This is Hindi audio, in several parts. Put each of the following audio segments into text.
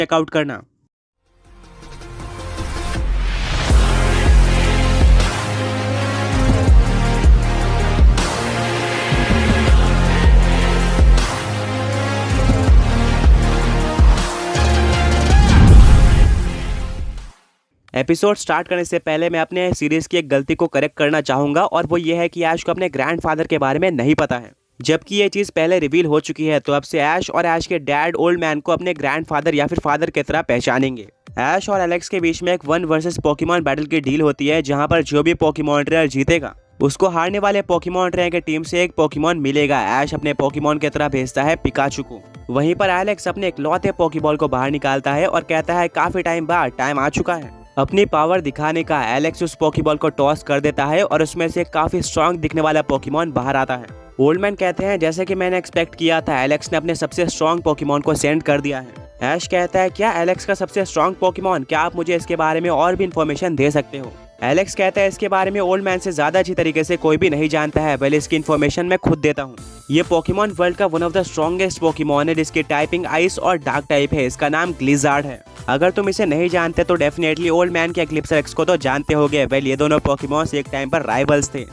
चेकआउट करना। एपिसोड स्टार्ट करने से पहले मैं अपने सीरीज की एक गलती को करेक्ट करना चाहूँगा, और वो ये है कि ऐश को अपने ग्रैंडफादर के बारे में नहीं पता है, जबकि ये चीज़ पहले रिवील हो चुकी है। तो अब से ऐश और ऐश के डैड ओल्ड मैन को अपने ग्रैंडफादर या फिर फादर की तरह पहचानेंगे। ऐश और एलेक्स के बीच में एक 1 वर्सेस पोकेमॉन बैटल की डील होती है, जहाँ पर जो भी पोकेमॉन ट्रेनर जीतेगा उसको हारने वाले पोकेमॉन ट्रेनर की टीम से एक पोकेमॉन मिलेगा। ऐश अपने पोकेमॉन की तरह भेजता है पिकाचू को। वहीं पर एलेक्स अपने इकलौते पोकेबॉल को बाहर निकालता है और कहता है काफी टाइम बाद टाइम आ चुका है अपनी पावर दिखाने का। एलेक्स उस पोकेबॉल को टॉस कर देता है और उसमें से काफी स्ट्रांग दिखने वाला पोकेमॉन बाहर आता है। ओल्ड मैन कहते हैं जैसे कि मैंने एक्सपेक्ट किया था, एलेक्स ने अपने सबसे स्ट्रांग पोकेमॉन को सेंड कर दिया है। ऐश कहता है क्या एलेक्स का सबसे स्ट्रांग पोकेमॉन, क्या आप मुझे इसके बारे में और भी इन्फॉर्मेशन दे सकते हो। एलेक्स कहता है इसके बारे में ओल्ड मैन से ज्यादा अच्छी तरीके से कोई भी नहीं जानता है, पहले इसकी इन्फॉर्मेशन मैं खुद देता हूँ। ये पोकेमॉन वर्ल्ड का one of the strongest Pokemon है, जिसकी टाइपिंग आइस और डार्क टाइप है। इसका नाम ग्लिज़ार्ड है। अगर तुम इसे नहीं जानते तो डेफिनेटली ओल्ड मैन के एक्लिप्सर को तो जानते होगे। वेल, ये दोनों पोकेमॉन्स एक टाइम पर राइवल्स थे।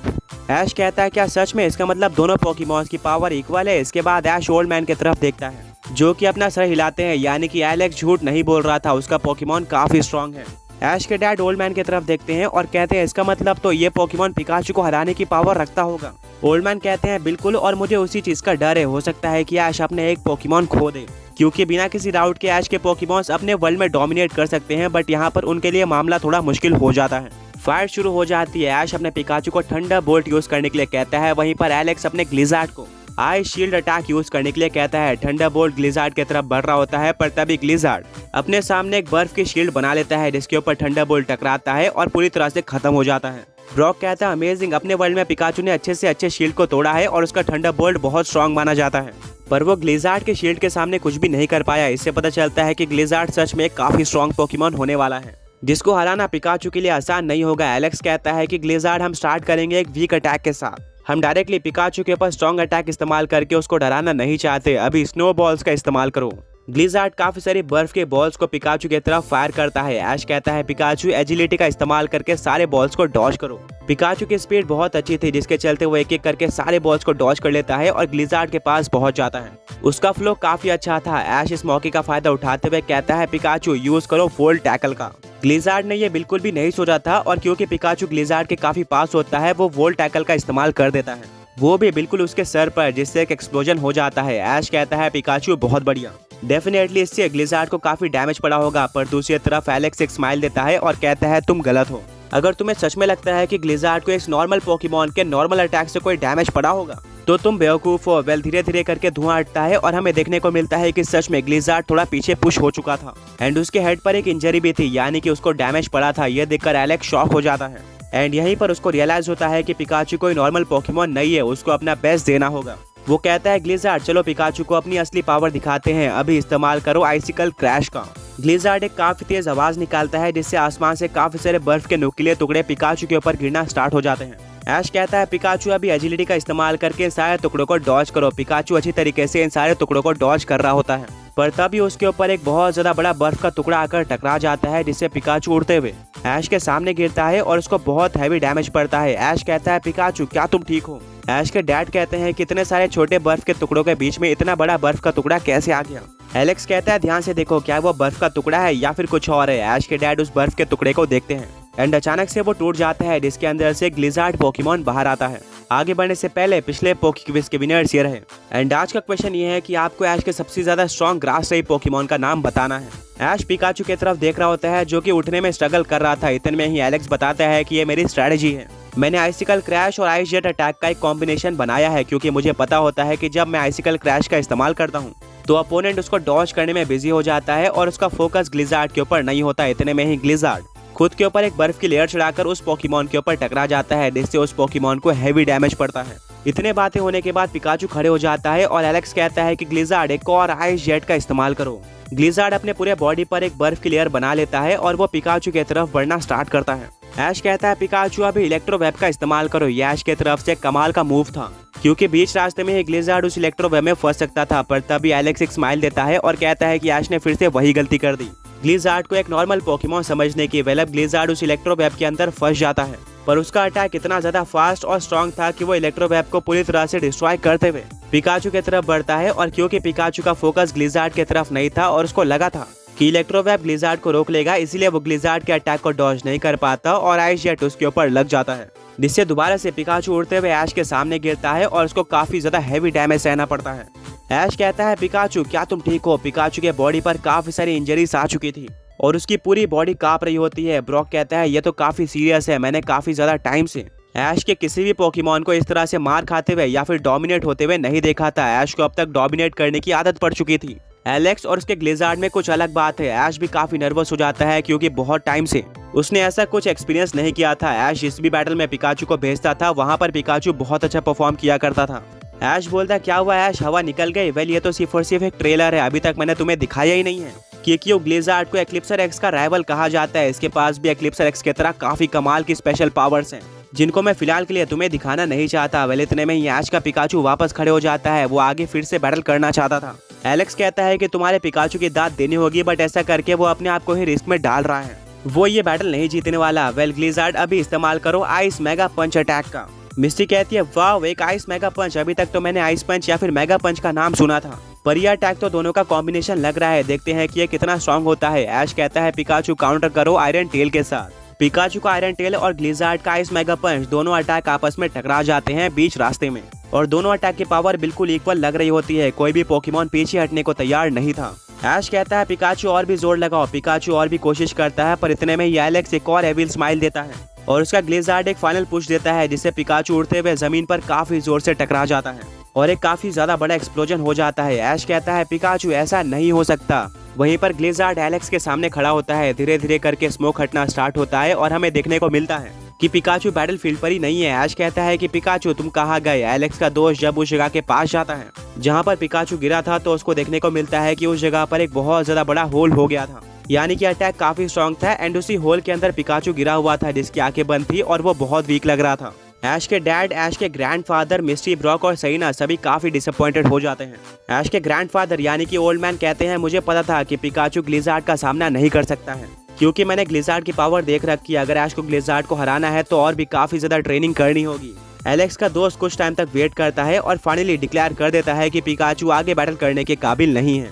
ऐश कहता है क्या सच में, इसका मतलब दोनों पोकेमॉन्स की पावर इक्वल है। इसके बाद ऐश ओल्ड मैन की तरफ देखता है जो कि अपना सर हिलाते हैं, यानी कि एलेक्स झूठ नहीं बोल रहा था, उसका पोकेमॉन काफी स्ट्रांग है। ऐश के डैड ओल्ड मैन की तरफ देखते हैं और कहते हैं इसका मतलब तो ये पोकेमॉन पिकाचू को हराने की पावर रखता होगा। ओल्ड मैन कहते हैं बिल्कुल, और मुझे उसी चीज का डर है, हो सकता है कि ऐश अपने एक पोकेमॉन खो दे, क्योंकि बिना किसी डाउट के ऐश के पोकेमॉन्स अपने वर्ल्ड में डोमिनेट कर सकते हैं, बट यहाँ पर उनके लिए मामला थोड़ा मुश्किल हो जाता है। फाइट शुरू हो जाती है। ऐश अपने पिकाचू को थंडर बोल्ट यूज करने के लिए कहता है, वहीं पर एलेक्स अपने ग्लिज़ार्ड को आइस शील्ड अटैक यूज करने के लिए कहता है। थंडर बोल्ट ग्लिज़ार्ड की तरफ बढ़ रहा होता है, पर तभी ग्लिज़ार्ड अपने सामने एक बर्फ की शील्ड बना लेता है, जिसके ऊपर थंडर बोल्ट टकराता है और पूरी तरह से खत्म हो जाता है। ब्रॉक कहता है अमेजिंग, अपने वर्ल्ड में पिकाचू ने अच्छे से अच्छे शील्ड को तोड़ा है और उसका थंडर बोल्ट बहुत स्ट्रांग माना जाता है, पर वो ग्लिज़ार्ड के शील्ड के सामने कुछ भी नहीं कर पाया। इससे पता चलता है कि ग्लिज़ार्ड सच में काफी स्ट्रांग पोकेमॉन होने वाला है, जिसको हराना पिकाचू के लिए आसान नहीं होगा। एलेक्स कहता है कि ग्लिज़ार्ड हम स्टार्ट करेंगे एक वीक अटैक के साथ, हम डायरेक्टली पिकाचू के ऊपर स्ट्रॉन्ग अटैक इस्तेमाल करके उसको डराना नहीं चाहते, अभी स्नो बॉल्स का इस्तेमाल करो। ग्लिज़ार्ड काफी सारी बर्फ के बॉल्स को पिकाचू की तरफ फायर करता है। ऐश कहता है पिकाचू एजिलिटी का इस्तेमाल करके सारे बॉल्स को डॉज करो। पिकाचू की स्पीड बहुत अच्छी थी, जिसके चलते वो एक एक करके सारे बॉल्स को डॉज कर लेता है और ग्लिज़ार्ड के पास पहुंच जाता है। उसका फ्लो काफी अच्छा था। ऐश इस मौके का फायदा उठाते हुए कहता है पिकाचू यूज करो वोल्ट टैकल का। ग्लिज़ार्ड ने ये बिल्कुल भी नहीं सोचा था, और क्योंकि पिकाचू ग्लिज़ार्ड के काफी पास होता है, वो वोल्ट टैकल का इस्तेमाल कर देता है, वो भी बिल्कुल उसके सर पर, जिससे एक एक्सप्लोजन हो जाता है। ऐश कहता है पिकाचू बहुत बढ़िया, डेफिनेटली इससे ग्लिज़ार्ड को काफी डैमेज पड़ा होगा, पर दूसरी तरफ एलेक्स एक स्माइल देता है और कहता है तुम गलत हो। अगर तुम्हें सच में लगता है कि ग्लिज़ार्ड को इस नॉर्मल पोकेमॉन के नॉर्मल अटैक से कोई डैमेज पड़ा होगा तो तुम बेवकूफ हो। वेल, धीरे धीरे करके धुआं हटता है और हमें देखने को मिलता है कि सच में ग्लिज़ार्ड थोड़ा पीछे पुश हो चुका था, एंड उसके हेड पर एक इंजरी भी थी, यानी कि उसको डैमेज पड़ा था। यह देखकर एलेक्स शॉक हो जाता है, एंड यहीं पर उसको रियलाइज होता है कि पिकाचू कोई नॉर्मल पोकेमॉन नहीं है, उसको अपना बेस्ट देना होगा। वो कहता है ग्लिज़ार्ड चलो पिकाचू को अपनी असली पावर दिखाते हैं, अभी इस्तेमाल करो आइसिकल क्रैश का। ग्लिज़ार्ड एक काफी तेज आवाज निकालता है, जिससे आसमान से काफी सारे बर्फ के नुकीले टुकड़े पिकाचू के ऊपर गिरना स्टार्ट हो जाते हैं। ऐश कहता है पिकाचू अभी एजिलिटी का इस्तेमाल करके इन सारे टुकड़ों को डॉज करो। पिकाचू अच्छी तरीके से इन सारे टुकड़ों को डॉज कर रहा होता है, पर तभी उसके ऊपर एक बहुत ज्यादा बड़ा बर्फ का टुकड़ा आकर टकरा जाता है, जिससे पिकाचू उड़ते हुए ऐश के सामने गिरता है और उसको बहुत हैवी डैमेज पड़ता है। ऐश कहता है पिकाचू क्या तुम ठीक हो। ऐश के डैड कहते हैं कि इतने सारे छोटे बर्फ के टुकड़ों के बीच में इतना बड़ा बर्फ का टुकड़ा कैसे आ गया। एलेक्स कहता है ध्यान से देखो, क्या वो बर्फ का टुकड़ा है या फिर कुछ और है। ऐश के डैड उस बर्फ के टुकड़े को देखते हैं, एंड अचानक से वो टूट जाता है, जिसके अंदर से ग्लिज़ार्ड पोकेमॉन बाहर आता है। आगे बढ़ने से पहले पिछले पोके क्विज के विनर्स ये रहे, एंड आज का क्वेश्चन ये है कि आपको ऐश के सबसे ज्यादा स्ट्रॉन्ग ग्रास टाइप पोकेमॉन का नाम बताना है। ऐश पिकाचू की तरफ देख रहा होता है, जो कि उठने में स्ट्रगल कर रहा था। इतने में ही एलेक्स बताता है कि ये मेरी स्ट्रेटेजी है, मैंने आइसिकल क्रैश और आइस जेट अटैक का एक कॉम्बिनेशन बनाया है, क्योंकि मुझे पता होता है कि जब मैं आइसिकल क्रैश का इस्तेमाल करता हूँ तो अपोनेंट उसको डॉज करने में बिजी हो जाता है और उसका फोकस ग्लिज़ार्ड के ऊपर नहीं होता। इतने में ही ग्लिज़ार्ड खुद के ऊपर एक बर्फ की लेयर चढ़ाकर उस पोकेमॉन के ऊपर टकरा जाता है, जिससे उस पोकेमॉन को हैवी डैमेज पड़ता है। इतने बातें होने के बाद पिकाचू खड़े हो जाता है और एलेक्स कहता है कि ग्लिज़ार्ड एक और आइस जेट का इस्तेमाल करो। ग्लिज़ार्ड अपने पूरे बॉडी पर एक बर्फ की लेयर बना लेता है और वो पिकाचू की तरफ बढ़ना स्टार्ट करता है। ऐश कहता है पिकाचू अभी इलेक्ट्रो वेब का इस्तेमाल करो। ये ऐश की तरफ से कमाल का मूव था, क्योंकि बीच रास्ते में ग्लिज़ार्ड उस इलेक्ट्रो वेब में फंस सकता था। पर तभी एलेक्स एक स्माइल देता है और कहता है कि ऐश ने फिर से वही गलती कर दी। ग्लिज़ार्ड को एक नॉर्मल पोकेमॉन समझने की वजह ग्लिज़ार्ड उस इलेक्ट्रो वेब के अंदर फंस जाता है, पर उसका अटैक इतना ज्यादा फास्ट और स्ट्रॉन्ग था कि वो इलेक्ट्रो वेब को पूरी तरह से डिस्ट्रॉय करते हुए पिकाचू की तरफ बढ़ता है। और क्योंकि पिकाचू का फोकस ग्लिज़ार्ड की तरफ नहीं था और उसको लगा था कि इलेक्ट्रो वेब ग्लिज़ार्ड को रोक लेगा, इसलिए वो ग्लिज़ार्ड के अटैक को डॉज नहीं कर पाता और आइस जेट उसके ऊपर लग जाता है, जिससे दोबारा से पिकाचू उड़ते हुए ऐश के सामने गिरता है और उसको काफी ज्यादा हैवी डैमेज सहना पड़ता है। ऐश कहता है पिकाचू क्या तुम ठीक हो? पिकाचू के बॉडी पर काफी सारी इंजरीज आ चुकी थी और उसकी पूरी बॉडी कांप रही होती है। ब्रॉक कहता है ये तो काफी सीरियस है, मैंने काफी ज्यादा टाइम से ऐश के किसी भी पोकेमॉन को इस तरह से मार खाते हुए या फिर डोमिनेट होते हुए नहीं देखा था। ऐश को अब तक डोमिनेट करने की आदत पड़ चुकी थी। एलेक्स और उसके ग्लिज़ार्ड में कुछ अलग बात है। ऐश भी काफी नर्वस हो जाता है, क्योंकि बहुत टाइम से उसने ऐसा कुछ एक्सपीरियंस नहीं किया था। ऐश जिस भी बैटल में पिकाचू को भेजता था वहां पर पिकाचू बहुत अच्छा परफॉर्म किया करता था। ऐश बोलता क्या हुआ ऐश, हवा निकल गई? वेल ये तो सिर्फ और सिर्फ एक ट्रेलर है, अभी तक मैंने तुम्हें दिखाया ही नहीं है कि क्यों ग्लिज़ार्ड को एक्लिप्सर एक्स का राइवल कहा जाता है। इसके पास भी एक्लिप्सर एक्स की तरह काफी कमाल की स्पेशल पावर्स हैं, जिनको मैं फिलहाल के लिए तुम्हें दिखाना नहीं चाहता। वेल इतने में ही ऐश का पिकाचू वापस खड़े हो जाता है, वो आगे फिर से बैटल करना चाहता था। एलेक्स कहता है कि तुम्हारे पिकाचू की दाद देनी होगी, बट ऐसा करके वो अपने आप को ही रिस्क में डाल रहा है, वो ये बैटल नहीं जीतने वाला। वेल ग्लिज़ार्ड अभी इस्तेमाल करो आइस मेगा पंच अटैक का। मिस्टी कहती है वाह एक आइस मेगा पंच, अभी तक तो मैंने आइस पंच या फिर मेगा पंच का नाम सुना था, पर यह अटैक तो दोनों का कॉम्बिनेशन लग रहा है, देखते हैं कि ये कितना स्ट्रॉन्ग होता है। ऐश कहता है पिकाचू काउंटर करो आयरन टेल के साथ। पिकाचू का आयरन टेल और ग्लिज़ार्ड का आइस मेगा पंच दोनों अटैक आपस में टकरा जाते हैं बीच रास्ते में, और दोनों अटैक की पावर बिल्कुल इक्वल लग रही होती है। कोई भी पोकेमॉन पीछे हटने को तैयार नहीं था। ऐश कहता है पिकाचू और भी जोर लगाओ। पिकाचू और भी कोशिश करता है, पर इतने में ही एलेक्स एक और एविल स्माइल देता है और उसका ग्लिज़ार्ड एक फाइनल पुश देता है, जिससे पिकाचू उड़ते हुए जमीन पर काफी जोर से टकरा जाता है और एक काफी ज्यादा बड़ा एक्सप्लोजन हो जाता है। ऐश कहता है पिकाचू ऐसा नहीं हो सकता। वहीं पर ग्लिज़ार्ड एलेक्स के सामने खड़ा होता है, धीरे धीरे करके स्मोक हटना स्टार्ट होता है और हमें देखने को मिलता है कि पिकाचू बैटलफील्ड पर ही नहीं है। ऐश कहता है कि पिकाचू तुम कहाँ गए? एलेक्स का दोस्त जब उस जगह के पास जाता है जहाँ पर पिकाचू गिरा था, तो उसको देखने को मिलता है कि उस जगह पर एक बहुत ज्यादा बड़ा होल हो गया था, यानी कि अटैक काफी स्ट्रॉन्ग था एंड उसी होल के अंदर पिकाचू गिरा हुआ था, जिसकी आंखें बंद थी और वो बहुत वीक लग रहा था। ऐश के डैड, ऐश के ग्रैंडफादर, मिस्टी, ब्रॉक और सईना सभी काफी डिसअपॉइंटेड हो जाते हैं। ऐश के ग्रैंडफादर यानी कि ओल्ड मैन कहते हैं मुझे पता था कि पिकाचू ग्लिज़ार्ड का सामना नहीं कर सकता है, क्योंकि मैंने ग्लिज़ार्ड की पावर देख रखी है। अगर ऐश को ग्लिज़ार्ड को हराना है तो और भी काफी ज्यादा ट्रेनिंग करनी होगी। एलेक्स का दोस्त कुछ टाइम तक वेट करता है और फाइनली डिक्लेयर कर देता है कि पिकाचू आगे बैटल करने के काबिल नहीं है।